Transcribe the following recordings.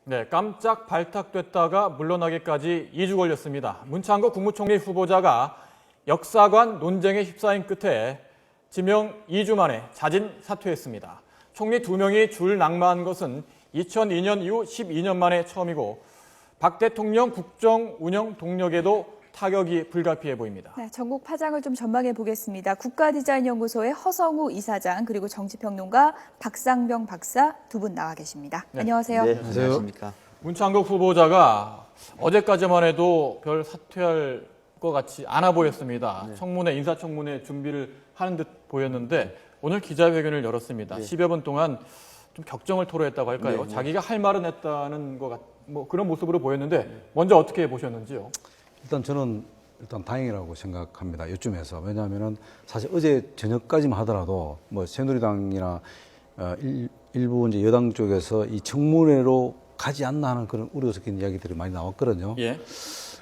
네, 깜짝 발탁됐다가 물러나기까지 2주 걸렸습니다. 문창거 국무총리 후보자가 역사관 논쟁에 휩싸인 끝에 지명 2주 만에 자진 사퇴했습니다. 총리 2명이 줄 낙마한 것은 2002년 이후 12년 만에 처음이고 박 대통령 국정 운영 동력에도 타격이 불가피해 보입니다. 네, 전국 파장을 좀 전망해 보겠습니다. 국가디자인연구소의 허성우 이사장 그리고 정치평론가 박상병 박사 두 분 나와 계십니다. 네. 안녕하세요. 네, 안녕하십니까. 문창거 후보자가 어제까지만 해도 별 사퇴할 것 같지 않아 보였습니다. 청문회, 인사청문회 준비를 하는 듯 보였는데 오늘 기자회견을 열었습니다. 10여 분 동안 좀 격정을 토로했다고 할까요? 자기가 할 말은 했다는 것 뭐 그런 모습으로 보였는데 먼저 어떻게 보셨는지요? 일단 저는 다행이라고 생각합니다. 요쯤에서. 왜냐하면은 사실 어제 저녁까지만 하더라도 뭐 새누리당이나 일부 이제 여당 쪽에서 이 청문회로 가지 않나 하는 그런 우려 섞인 이야기들이 많이 나왔거든요. 예.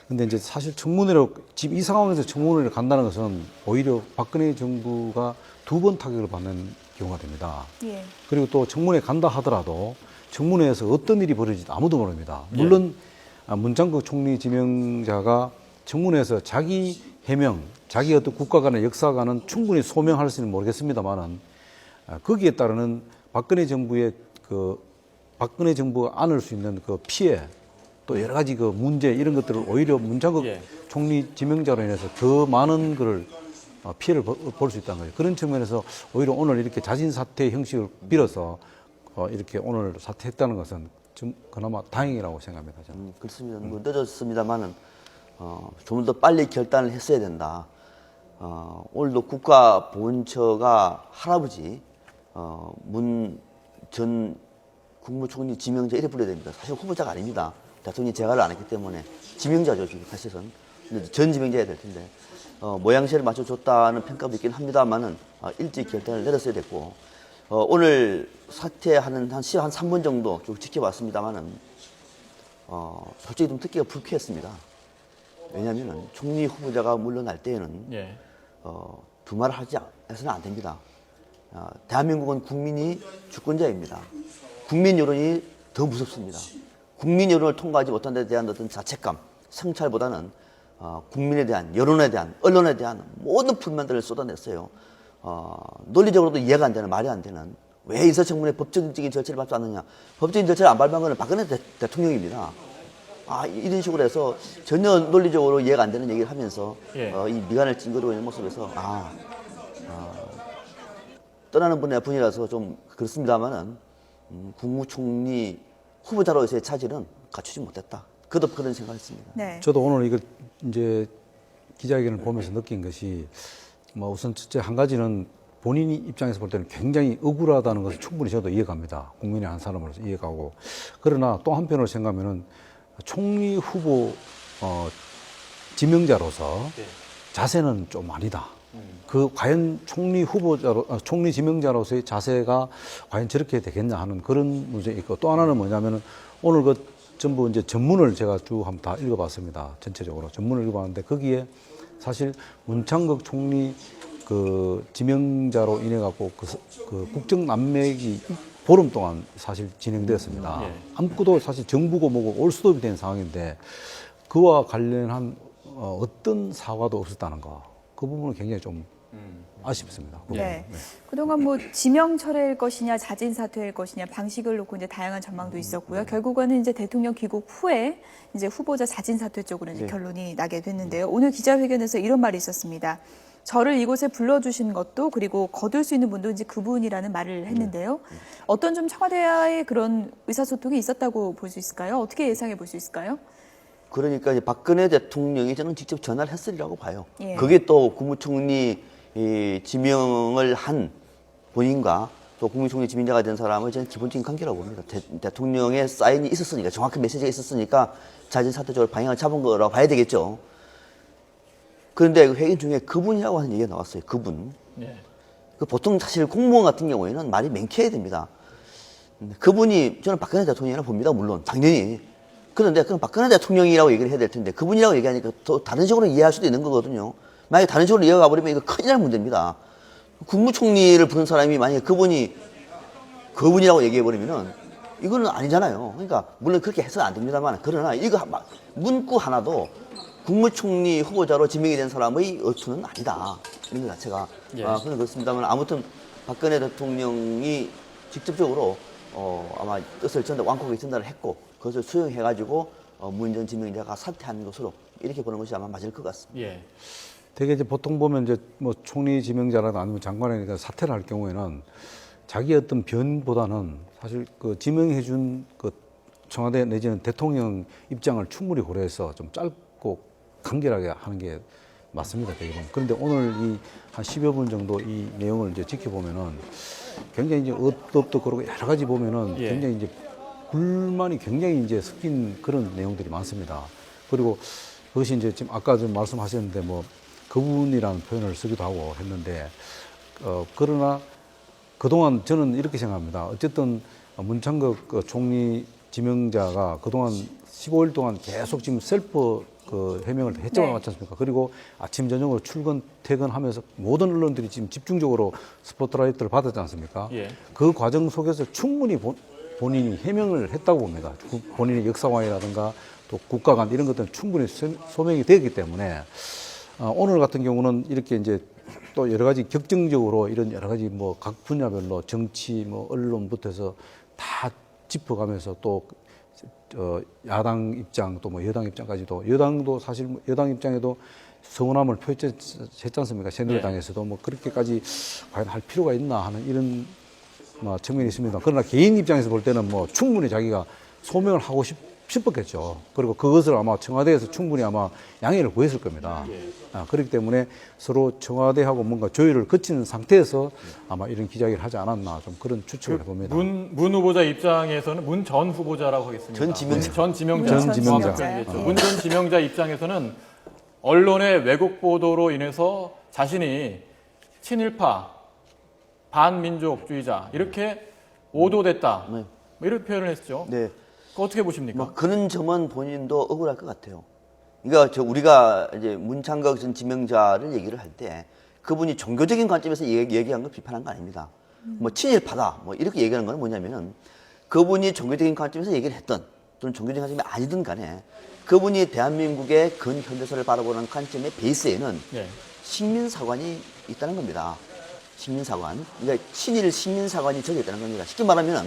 근데 이제 사실 청문회로 지금 이 상황에서 청문회를 간다는 것은 오히려 박근혜 정부가 두 번 타격을 받는 경우가 됩니다. 예. 그리고 또 청문회 간다 하더라도 청문회에서 어떤 일이 벌어질지 아무도 모릅니다. 물론 문창거 총리 지명자가 청문회에서 자기 해명, 자기 어떤 국가 간의 역사관은 충분히 소명할 수는 모르겠습니다만은 거기에 따르는 박근혜 정부의 박근혜 정부가 안을 수 있는 그 피해 또 여러 가지 그 문제 이런 것들을 오히려 문창거 총리 지명자로 인해서 더 많은 그를 피해를 볼 수 있다는 거죠. 그런 측면에서 오히려 오늘 이렇게 자진 사퇴 형식을 빌어서 이렇게 오늘 사퇴했다는 것은 좀 그나마 다행이라고 생각합니다. 저는. 그렇습니다. 뭐 늦었습니다만은 좀 더 빨리 결단을 했어야 된다. 오늘도 국가보훈처가 할아버지 문 전 국무총리 지명자 이래 불러야 됩니다. 사실 후보자가 아닙니다. 대통령이 재가를 안 했기 때문에 지명자죠, 지금 사실은. 전 지명자야 될 텐데 모양새를 맞춰줬다는 평가도 있긴 합니다만은 일찍 결단을 내렸어야 됐고 오늘 사퇴하는 한 3분 정도 쭉 지켜봤습니다만은 솔직히 좀 듣기가 불쾌했습니다. 왜냐하면은 총리 후보자가 물러날 때에는 두 말을 해서는 안 됩니다. 대한민국은 국민이 주권자입니다. 국민 여론이 더 무섭습니다. 국민 여론을 통과하지 못한 데 대한 어떤 자책감, 성찰보다는 국민에 대한, 여론에 대한, 언론에 대한 모든 불만들을 쏟아냈어요. 논리적으로도 이해가 안 되는, 말이 안 되는, 왜 인사청문회 법적인 절차를 밟지 않느냐. 법적인 절차를 안 밟은 것은 박근혜 대통령입니다. 이런 식으로 해서 전혀 논리적으로 이해가 안 되는 얘기를 하면서 이 미간을 찡그리고 있는 모습에서 떠나는 분이라서 좀 그렇습니다만은 국무총리 후보자로서의 차질은 갖추지 못했다. 그도 그런 생각했습니다. 네. 저도 오늘 이걸 이제 기자회견을 보면서 느낀 것이 뭐 우선 첫째 한 가지는 본인 입장에서 볼 때는 굉장히 억울하다는 것을 충분히 저도 이해갑니다. 국민의 한 사람으로서 이해가고. 그러나 또 한편으로 생각하면은 총리 후보 지명자로서 자세는 좀 아니다. 과연 총리 후보자로, 총리 지명자로서의 자세가 과연 저렇게 되겠냐 하는 그런 문제 있고 또 하나는 뭐냐면은 오늘 전부 이제 전문을 제가 쭉 한번 다 읽어봤습니다. 전체적으로 전문을 읽어봤는데 거기에 사실 문창거 총리 지명자로 인해 갖고 그 국정 난맥이 보름 동안 사실 진행되었습니다. 아무것도 사실 정부고 뭐고 올 수도 없이 된 상황인데 그와 관련한 어떤 사과도 없었다는 거. 그 부분은 굉장히 좀 아쉽습니다. 네. 그동안 뭐 지명 철회일 것이냐, 자진 사퇴일 것이냐 방식을 놓고 이제 다양한 전망도 있었고요. 결국은 이제 대통령 귀국 후에 이제 후보자 자진 사퇴 쪽으로 이제 결론이 나게 됐는데요. 오늘 기자회견에서 이런 말이 있었습니다. 저를 이곳에 불러주신 것도 그리고 거둘 수 있는 분도 이제 그분이라는 말을 했는데요. 어떤 좀 청와대와의 그런 의사소통이 있었다고 볼 수 있을까요? 어떻게 예상해 볼 수 있을까요? 그러니까 이제 박근혜 대통령이 저는 직접 전화를 했으리라고 봐요. 예. 그게 또 국무총리 지명을 한 본인과 또 국무총리 지명자가 된 사람의 저는 기본적인 관계라고 봅니다. 대통령의 사인이 있었으니까, 정확한 메시지가 있었으니까 자진 사퇴 쪽으로 방향을 잡은 거라고 봐야 되겠죠. 그런데 회의 중에 그분이라고 하는 얘기가 나왔어요. 그분. 보통 사실 공무원 같은 경우에는 말이 맹쾌해야 됩니다. 그분이 저는 박근혜 대통령이라고 봅니다. 물론 당연히. 그런데 그럼 박근혜 대통령이라고 얘기를 해야 될 텐데 그분이라고 얘기하니까 또 다른 식으로 이해할 수도 있는 거거든요. 만약에 다른 식으로 이해가 버리면 이거 큰일 날 문제입니다. 국무총리를 부른 사람이 만약에 그분이라고 얘기해 버리면은 이거는 아니잖아요. 그러니까 물론 그렇게 해서는 안 됩니다만 그러나 이거 문구 하나도 국무총리 후보자로 지명이 된 사람의 어투는 아니다. 이런 것 자체가. 예. 그건 그렇습니다만 아무튼 박근혜 대통령이 직접적으로 아마 뜻을 완곡하게 전달을 했고 그것을 수용해가지고 문 전 지명자가 사퇴하는 것으로 이렇게 보는 것이 아마 맞을 것 같습니다. 예. 되게 이제 보통 보면 이제 뭐 총리 지명자라든 아니면 장관이니까 사퇴를 할 경우에는 자기 어떤 변보다는 사실 그 지명해준 그 청와대 내지는 대통령 입장을 충분히 고려해서 좀 짧고 간결하게 하는 게 맞습니다. 되게 보면. 그런데 오늘 이 한 10여 분 정도 이 내용을 이제 지켜보면은 굉장히 이제 어법도 그러고 여러 가지 보면은 예. 굉장히 이제 불만이 굉장히 이제 섞인 그런 내용들이 많습니다. 그리고 그것이 이제 지금 아까 좀 말씀하셨는데 뭐 거분이라는 표현을 쓰기도 하고 했는데 그러나 그동안 저는 이렇게 생각합니다. 어쨌든 문창극 그 총리 지명자가 그동안 15일 동안 계속 지금 셀프 그 해명을 했지 네. 않습니까? 그리고 아침 저녁으로 출근 퇴근하면서 모든 언론들이 지금 집중적으로 스포트라이트를 받았지 않습니까? 예. 그 과정 속에서 충분히 본인이 해명을 했다고 봅니다. 본인의 역사관이라든가 또 국가관 이런 것들은 충분히 소명이 되었기 때문에 오늘 같은 경우는 이렇게 이제 또 여러 가지 격정적으로 이런 여러 가지 뭐 각 분야별로 정치 뭐 언론부터 해서 다 짚어가면서 또 야당 입장 또 뭐 여당 입장까지도 여당도 사실 여당 입장에도 서운함을 표했지 않습니까? 새누리당에서도 뭐 그렇게까지 과연 할 필요가 있나 하는 이런 뭐 측면이 있습니다. 그러나 개인 입장에서 볼 때는 뭐 충분히 자기가 소명을 하고 싶었겠죠. 그리고 그것을 아마 청와대에서 충분히 아마 양해를 구했을 겁니다. 그렇기 때문에 서로 청와대하고 뭔가 조율을 거치는 상태에서 아마 이런 기자회견을 하지 않았나 좀 그런 추측을 해봅니다. 문 후보자 입장에서는 문 전 후보자라고 하겠습니다. 전 지명자. 전 지명자. 전 지명자. 문 전 지명자 입장에서는 언론의 왜곡 보도로 인해서 자신이 친일파, 반민족주의자 이렇게 오도됐다. 네. 뭐 이렇게 표현을 했죠. 네. 그거 어떻게 보십니까? 뭐 그런 점은 본인도 억울할 것 같아요. 그러니까 우리가 이제 문창극 전 지명자를 얘기를 할 때 그분이 종교적인 관점에서 얘기한 걸 비판한 거 아닙니다. 뭐 친일파다 뭐 이렇게 얘기하는 건 뭐냐면은 그분이 종교적인 관점에서 얘기를 했던 또는 종교적인 관점이 아니든 간에 그분이 대한민국의 근현대사를 바라보는 관점의 베이스에는 예. 식민사관이 있다는 겁니다. 식민사관. 그러니까 친일 식민사관이 저기 있다는 겁니다. 쉽게 말하면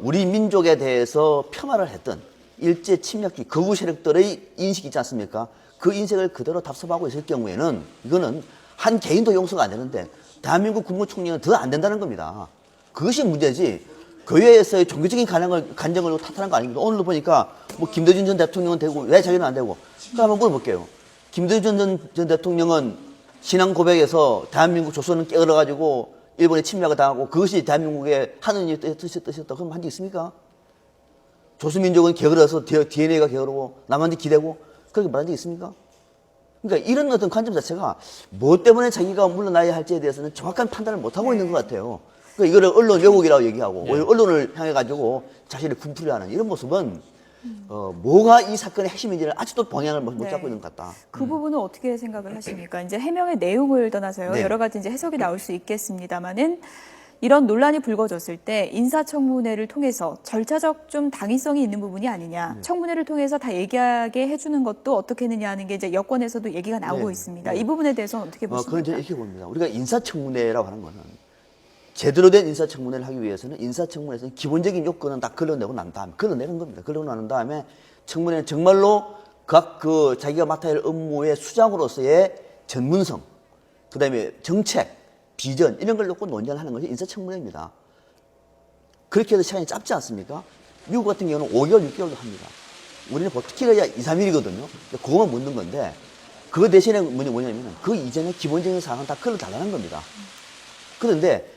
우리 민족에 대해서 폄하를 했던 일제 침략주의 거구 세력들의 인식이 있지 않습니까? 그 인식을 그대로 답습하고 있을 경우에는 이거는 한 개인도 용서가 안 되는데 대한민국 국무총리는 더 안 된다는 겁니다. 그것이 문제지. 교회에서의 종교적인 간정을 탓하는 거 아닙니다. 오늘도 보니까 뭐 김대중 전 대통령은 되고 왜 자기는 안 되고? 그러니까 한번 물어볼게요. 김대중 전 대통령은 신앙 고백에서 대한민국 조선은 깨어나가지고 일본에 침략을 당하고 그것이 대한민국의 하느님의 뜻이었다. 그럼 한 적 있습니까? 조선민족은 게으러서 DNA가 게으르고 남한테 기대고 그렇게 말한 적 있습니까? 그러니까 이런 어떤 관점 자체가 뭐 때문에 자기가 물러나야 할지에 대해서는 정확한 판단을 못하고 있는 것 같아요. 그러니까 이거를 언론 왜곡이라고 얘기하고 오히려 언론을 향해 가지고 자신을 분풀이하는 이런 모습은 뭐가 이 사건의 핵심인지를 아직도 방향을 못 잡고 있는 것 같다. 그 부분은 어떻게 생각을 하십니까? 이제 해명의 내용을 떠나서요. 네. 여러 가지 이제 해석이 나올 수 있겠습니다만은 이런 논란이 불거졌을 때 인사청문회를 통해서 절차적 좀 당위성이 있는 부분이 아니냐. 청문회를 통해서 다 얘기하게 해주는 것도 어떻게 했느냐 하는 게 이제 여권에서도 얘기가 나오고 네. 있습니다. 네. 이 부분에 대해서는 어떻게 그건 보십니까? 저는 이렇게 봅니다. 우리가 인사청문회라고 하는 거는 제대로 된 인사청문회를 하기 위해서는 인사청문회에서는 기본적인 요건은 다 걸러내고 난 다음에 걸러내는 겁니다. 걸러내고 난 다음에 청문회는 정말로 각 자기가 맡아야 할 업무의 수장으로서의 전문성, 그다음에 정책, 비전 이런 걸 놓고 논의를 하는 것이 인사청문회입니다. 그렇게 해서 시간이 짧지 않습니까? 미국 같은 경우는 5개월, 6개월도 합니다. 우리는 보통 길어야 2, 3일이거든요. 그거만 묻는 건데 그 대신에 뭐냐면 그 이전에 기본적인 사항은 다 걸러달라는 겁니다. 그런데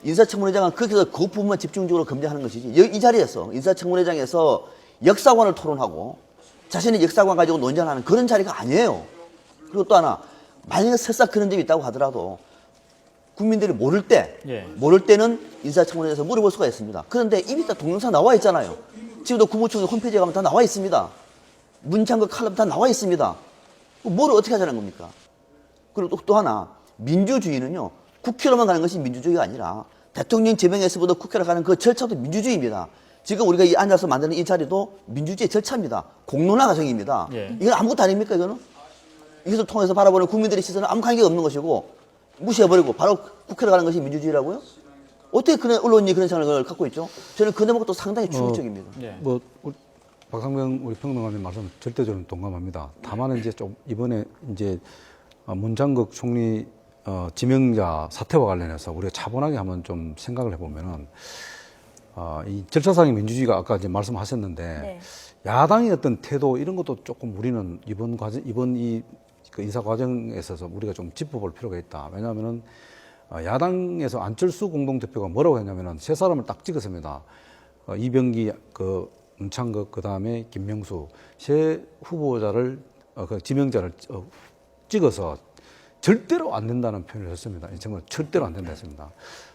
인사청문회장은 그렇게 해서 그 부분만 집중적으로 검증하는 것이지 이 자리에서 인사청문회장에서 역사관을 토론하고 자신의 역사관 가지고 논쟁하는 그런 자리가 아니에요. 그리고 또 하나 만약에 설사 그런 점이 있다고 하더라도 국민들이 모를 때는 인사청문회에서 물어볼 수가 있습니다. 그런데 이미 다 동영상 나와 있잖아요. 지금도 국무총리 홈페이지에 가면 다 나와 있습니다. 문창극 칼럼 다 나와 있습니다. 뭘 어떻게 하자는 겁니까? 그리고 또 하나 민주주의는요 국회로만 가는 것이 민주주의가 아니라 대통령 제명에서부터 국회로 가는 그 절차도 민주주의입니다. 지금 우리가 이 앉아서 만드는 이 자리도 민주주의 절차입니다. 공론화 과정입니다. 예. 이건 아무것도 아닙니까, 이거는? 이것을 통해서 바라보는 국민들의 시선은 아무 관계가 없는 것이고 무시해버리고 바로 국회로 가는 것이 민주주의라고요? 어떻게 그런 언론이 그런 생각을 갖고 있죠? 저는 그 대목도 상당히 충격적입니다. 예. 뭐 박상병 우리 평론가님 말씀 절대적으로 동감합니다. 다만 이제 좀 이번에 이제 문장극 총리 지명자 사태와 관련해서 우리가 차분하게 한번 좀 생각을 해보면은 이 절차상의 민주주의가 아까 이제 말씀하셨는데 네. 야당의 어떤 태도 이런 것도 조금 우리는 이번 그 인사 과정에 있어서 우리가 좀 짚어볼 필요가 있다. 왜냐하면은 야당에서 안철수 공동대표가 뭐라고 했냐면은 세 사람을 딱 찍었습니다. 이병기, 문창극, 그 다음에 김명수 세 후보자를 그 지명자를 찍어서 절대로 안 된다는 표현을 했습니다. 정말 절대로 안 된다 했습니다.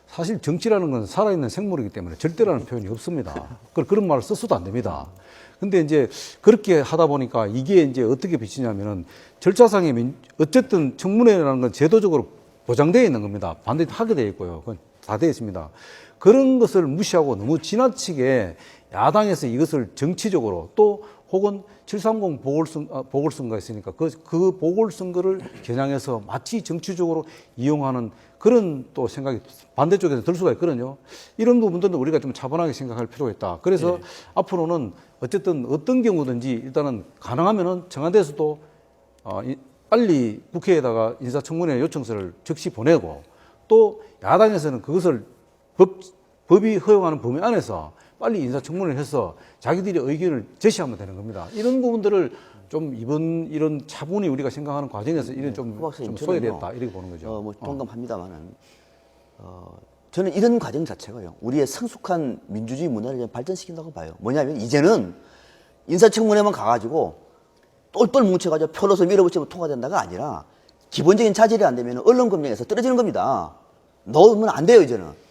사실 정치라는 건 살아있는 생물이기 때문에 절대라는 표현이 없습니다. 그런 말을 써서도 안 됩니다. 근데 이제 그렇게 하다 보니까 이게 이제 어떻게 비치냐면은 절차상의 어쨌든 청문회라는 건 제도적으로 보장되어 있는 겁니다. 반드시 하게 되어 있고요. 그건 다 되어 있습니다. 그런 것을 무시하고 너무 지나치게 야당에서 이것을 정치적으로 또 혹은 730 보궐선거가 있으니까 그 보궐선거를 겨냥해서 마치 정치적으로 이용하는 그런 또 생각이 반대쪽에서 들 수가 있거든요. 이런 부분들도 우리가 좀 차분하게 생각할 필요가 있다. 그래서 앞으로는 어쨌든 어떤 경우든지 일단은 가능하면은 청와대에서도 빨리 국회에다가 인사청문회 요청서를 즉시 보내고 또 야당에서는 그것을 법이 허용하는 범위 안에서 빨리 인사청문회를 해서 자기들의 의견을 제시하면 되는 겁니다. 이런 부분들을 좀 이런 차분히 우리가 생각하는 과정에서 이런 좀 소외됐다 이렇게 보는 거죠. 뭐 동감합니다만은 저는 이런 과정 자체가요 우리의 성숙한 민주주의 문화를 발전시킨다고 봐요. 뭐냐면 이제는 인사청문회만 가가지고 똘똘 뭉쳐가지고 표로서 밀어붙이면 통과된다가 아니라 기본적인 자질이 안 되면 언론 검증에서 떨어지는 겁니다. 넣으면 안 돼요 이제는.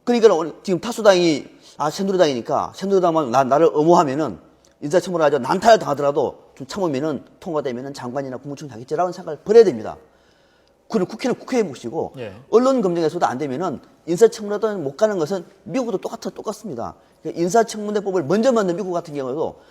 그러니까 지금 타수당이 새누리당이니까 새누리당만 나를 엄호하면은 인사청문회 가지고 난타를 당하더라도 좀 참으면은 통과되면은 장관이나 국무총 자격제라는 생각을 버려야 됩니다. 그리고 국회는 국회의 몫이고 예. 언론 검증에서도 안 되면은 인사청문회도 못 가는 것은 미국도 똑같습니다. 그러니까 인사청문회법을 먼저 만든 미국 같은 경우도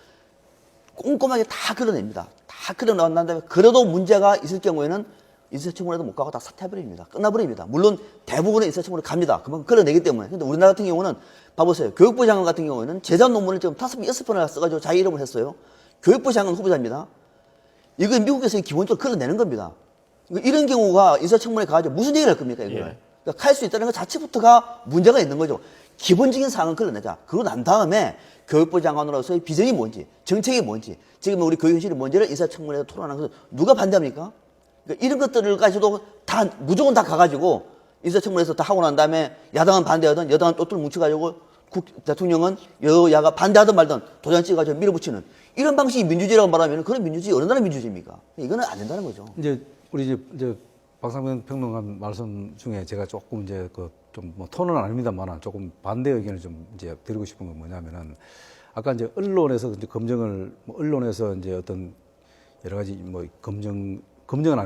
꼼꼼하게 다 그려냅니다. 다 그려놓은 다음에 그래도 문제가 있을 경우에는 인사청문회도 못 가고 다 사퇴해버립니다. 끝나버립니다. 물론 대부분의 인사청문회 갑니다. 그만큼 그려내기 때문에. 근데 우리나라 같은 경우는 봐보세요. 교육부 장관 같은 경우에는 재단 논문을 지금 5번, 6번을 써가지고 자기 이름을 했어요. 교육부 장관 후보자입니다. 이거 미국에서 기본적으로 그려내는 겁니다. 이런 경우가 인사청문회 가가지고 무슨 얘기를 할 겁니까, 이거를. 예. 그러니까 할 수 있다는 것 자체부터가 문제가 있는 거죠. 기본적인 사항은 그려내자. 그러고 난 다음에 교육부 장관으로서의 비전이 뭔지, 정책이 뭔지, 지금 우리 교육 현실이 뭔지를 인사청문회에서 토론하는 것을 누가 반대합니까? 그러니까 이런 것들을 가지고도 다, 무조건 다 가가지고 인사청문회에서 다 하고 난 다음에 야당은 반대하든 여당은 똘똘 뭉쳐가지고 대통령은 여야가 반대하든 말든 도장 찍어가지고 밀어붙이는 이런 방식이 민주주의라고 말하면 그런 민주주의 어느 나라 민주주의입니까? 이거는 안 된다는 거죠. 이제 우리 이제 박상면 평론가 말씀 중에 제가 조금 이제 좀 뭐 톤은 아닙니다만 조금 반대 의견을 좀 이제 드리고 싶은 건 뭐냐면은 아까 이제 언론에서 이제 언론에서 이제 어떤 여러 가지 뭐 검증은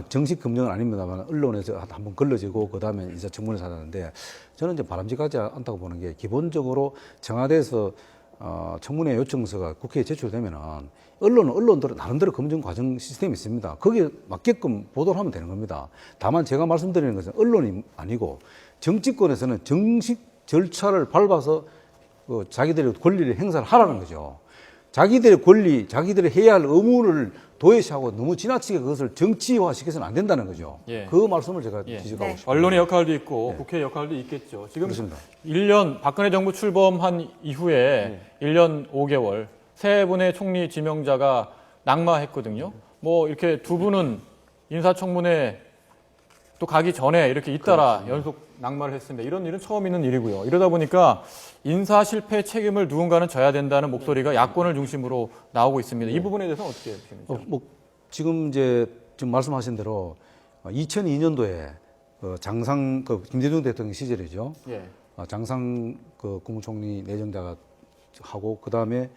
정식 검증은 아닙니다만 언론에서 한번 걸러지고 그 다음에 인사청문회 하는데 저는 이제 바람직하지 않다고 보는 게 기본적으로 청와대에서 청문회 요청서가 국회에 제출되면은 언론은 언론대로 나름대로 검증 과정 시스템이 있습니다. 거기에 맞게끔 보도를 하면 되는 겁니다. 다만 제가 말씀드리는 것은 언론이 아니고 정치권에서는 정식 절차를 밟아서 자기들의 권리를 행사를 하라는 거죠. 자기들의 권리, 자기들이 해야 할 의무를 도외시하고 너무 지나치게 그것을 정치화 시켜서는 안 된다는 거죠. 예. 그 말씀을 제가 예. 지적하고 네. 싶습니다. 언론의 역할도 있고 국회의 역할도 있겠죠. 지금 그렇습니다. 1년 박근혜 정부 출범한 이후에 1년 5개월 세 분의 총리 지명자가 낙마했거든요. 뭐 이렇게 두 분은 인사청문회 또 가기 전에 이렇게 잇따라 연속 낙마를 했습니다. 이런 일은 처음 있는 일이고요. 이러다 보니까 인사 실패 책임을 누군가는 져야 된다는 목소리가 야권을 중심으로 나오고 있습니다. 이 부분에 대해서는 어떻게 보십니까? 지금 말씀하신 대로 2002년도에 장상 김대중 대통령 시절이죠. 예. 장상 국무총리 내정자가 하고 그 다음에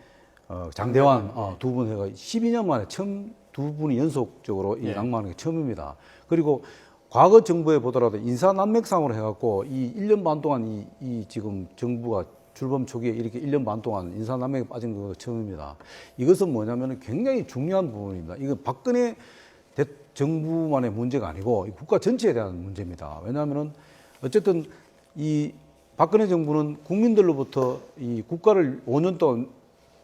장대환 두 분 해가 12년 만에 처음 두 분이 연속적으로 이 예. 낙마하는 게 처음입니다. 그리고 과거 정부에 보더라도 인사 난맥상으로 해갖고 이 1년 반 동안 이 지금 정부가 출범 초기에 이렇게 1년 반 동안 인사남맥에 빠진 거 처음입니다. 이것은 뭐냐면 굉장히 중요한 부분입니다. 이거 박근혜 정부만의 문제가 아니고 국가 전체에 대한 문제입니다. 왜냐하면 어쨌든 이 박근혜 정부는 국민들로부터 이 국가를 5년 동안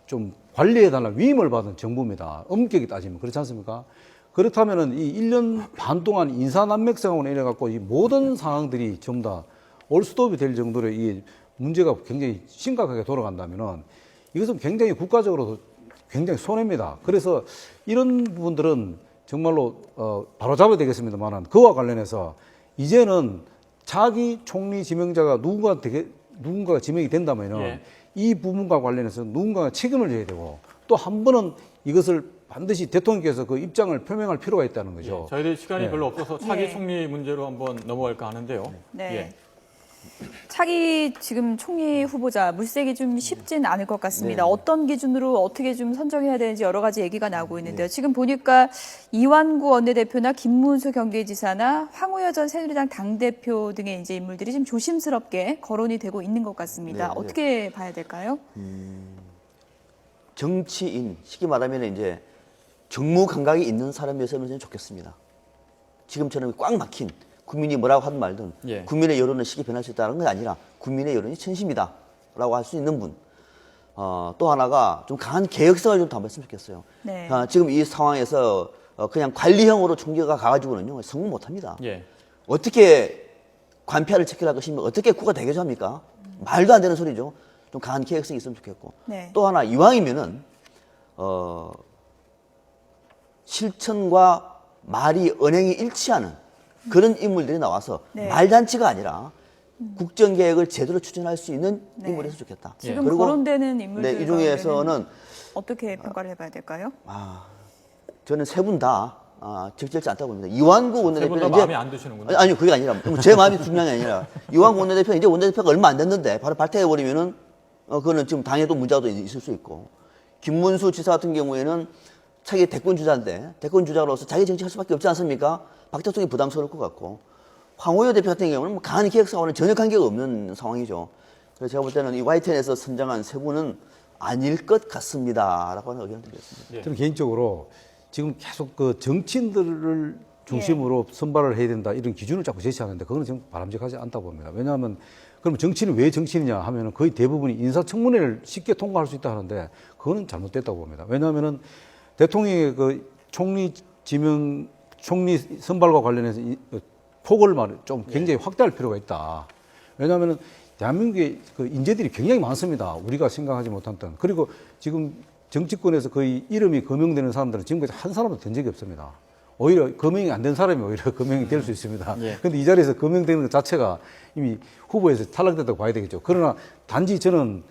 좀 관리해달라는 위임을 받은 정부입니다. 엄격히 따지면 그렇지 않습니까? 그렇다면은 이 1년 반 동안 인사난맥상으로 인해갖고 이 모든 상황들이 전부 다 올스톱이 될 정도로 이 문제가 굉장히 심각하게 돌아간다면은 이것은 굉장히 국가적으로도 굉장히 손해입니다. 그래서 이런 부분들은 정말로 바로 잡아야 되겠습니다만은 그와 관련해서 이제는 차기 총리 지명자가 누군가가 지명이 된다면은 예. 이 부분과 관련해서 누군가가 책임을 져야 되고 또 한 번은 이것을 반드시 대통령께서 그 입장을 표명할 필요가 있다는 거죠. 예, 저희들 시간이 네. 별로 없어서 차기 예. 총리 문제로 한번 넘어갈까 하는데요. 네. 예. 차기 지금 총리 후보자 물색이 좀 쉽진 않을 것 같습니다. 네. 어떤 기준으로 어떻게 좀 선정해야 되는지 여러 가지 얘기가 나오고 있는데요. 지금 보니까 이완구 원내대표나 김문수 경기지사나 황우여 전 새누리당 당대표 등의 이제 인물들이 좀 조심스럽게 거론이 되고 있는 것 같습니다. 네, 네. 어떻게 봐야 될까요? 정치인, 쉽게 말하면 이제 정무 감각이 있는 사람이었으면 저는 좋겠습니다. 지금처럼 꽉 막힌 국민이 뭐라고 하든 말든 예. 국민의 여론은 쉽게 변할 수 있다는 건 아니라 국민의 여론이 천심이다라고 할 수 있는 분. 또 하나가 좀 강한 개혁성을 좀 담았으면 좋겠어요. 네. 지금 이 상황에서 그냥 관리형으로 총리가 가가지고는요 성공 못합니다. 예. 어떻게 관폐를 체크할 것이며 어떻게 국가 대결을 합니까? 말도 안 되는 소리죠. 좀 강한 개혁성이 있으면 좋겠고. 네. 또 하나 이왕이면은 실천과 말이 언행이 일치하는 그런 인물들이 나와서 네. 말잔치가 아니라 국정계획을 제대로 추진할 수 있는 네. 인물이었으면 좋겠다. 지금 그리고 거론되는 인물들 네, 이 중에서는 어떻게 평가를 해봐야 될까요? 저는 세 분 다 적절치 않다고 봅니다. 이완구 세 분 다 원내대표는 마음에 안 드시는군요. 아니요, 그게 아니라 제 마음이 중요한 게 아니라 이완구 원내대표는 이제 원내대표가 얼마 안 됐는데 바로 발퇴해 버리면은 그거는 지금 당에도 문제가 있을 수 있고 김문수 지사 같은 경우에는 차기 대권 주자인데 대권 주자로서 자기 정치할 수밖에 없지 않습니까? 박 대통령이 부담스러울 것 같고 황우여 대표 같은 경우는 뭐 강한 기획사와는 전혀 관계가 없는 상황이죠. 그래서 제가 볼 때는 이 YTN에서 선정한 세 분은 아닐 것 같습니다라고 하는 의견을 드리겠습니다. 예. 저는 개인적으로 지금 계속 그 정치인들을 중심으로 선발을 해야 된다 이런 기준을 자꾸 제시하는데 그거는 지금 바람직하지 않다고 봅니다. 왜냐하면 그럼 정치는 왜 정치이냐 하면은 거의 대부분이 인사청문회를 쉽게 통과할 수 있다 하는데 그거는 잘못됐다고 봅니다. 왜냐하면은 대통령의 그 총리 선발과 관련해서 폭을 좀 굉장히 확대할 필요가 있다. 왜냐하면은 대한민국에 그 인재들이 굉장히 많습니다. 우리가 생각하지 못했던. 그리고 지금 정치권에서 거의 이름이 거명되는 사람들은 지금까지 한 사람도 된 적이 없습니다. 오히려 거명이 안 된 사람이 오히려 거명이 될 수 있습니다. 예. 그런데 이 자리에서 거명되는 것 자체가 이미 후보에서 탈락됐다고 봐야 되겠죠. 그러나 단지 저는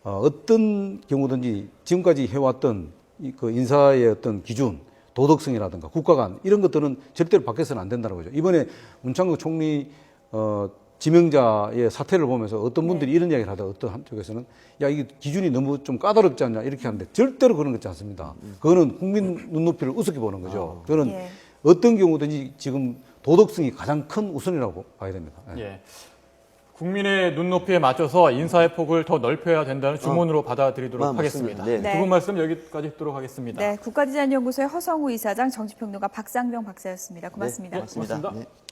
어떤 경우든지 지금까지 해왔던 그 인사의 어떤 기준, 도덕성이라든가 국가관 이런 것들은 절대로 바뀌어서는 안 된다는 거죠. 이번에 문창국 총리 지명자의 사태를 보면서 어떤 분들이 이런 이야기를 하다 어떤 한쪽에서는 야 이게 기준이 너무 좀 까다롭지 않냐 이렇게 하는데 절대로 그런 거 있지 않습니다. 그거는 국민 눈높이를 우습게 보는 거죠. 그거는 예. 어떤 경우든지 지금 도덕성이 가장 큰 우선이라고 봐야 됩니다. 예. 예. 국민의 눈높이에 맞춰서 인사의 폭을 더 넓혀야 된다는 주문으로 받아들이도록 맞습니다. 하겠습니다. 네. 두 분 말씀 여기까지 듣도록 하겠습니다. 네, 국가디자인연구소의 허성우 이사장, 정치평론가 박상병 박사였습니다. 고맙습니다. 네, 고맙습니다. 고맙습니다. 네.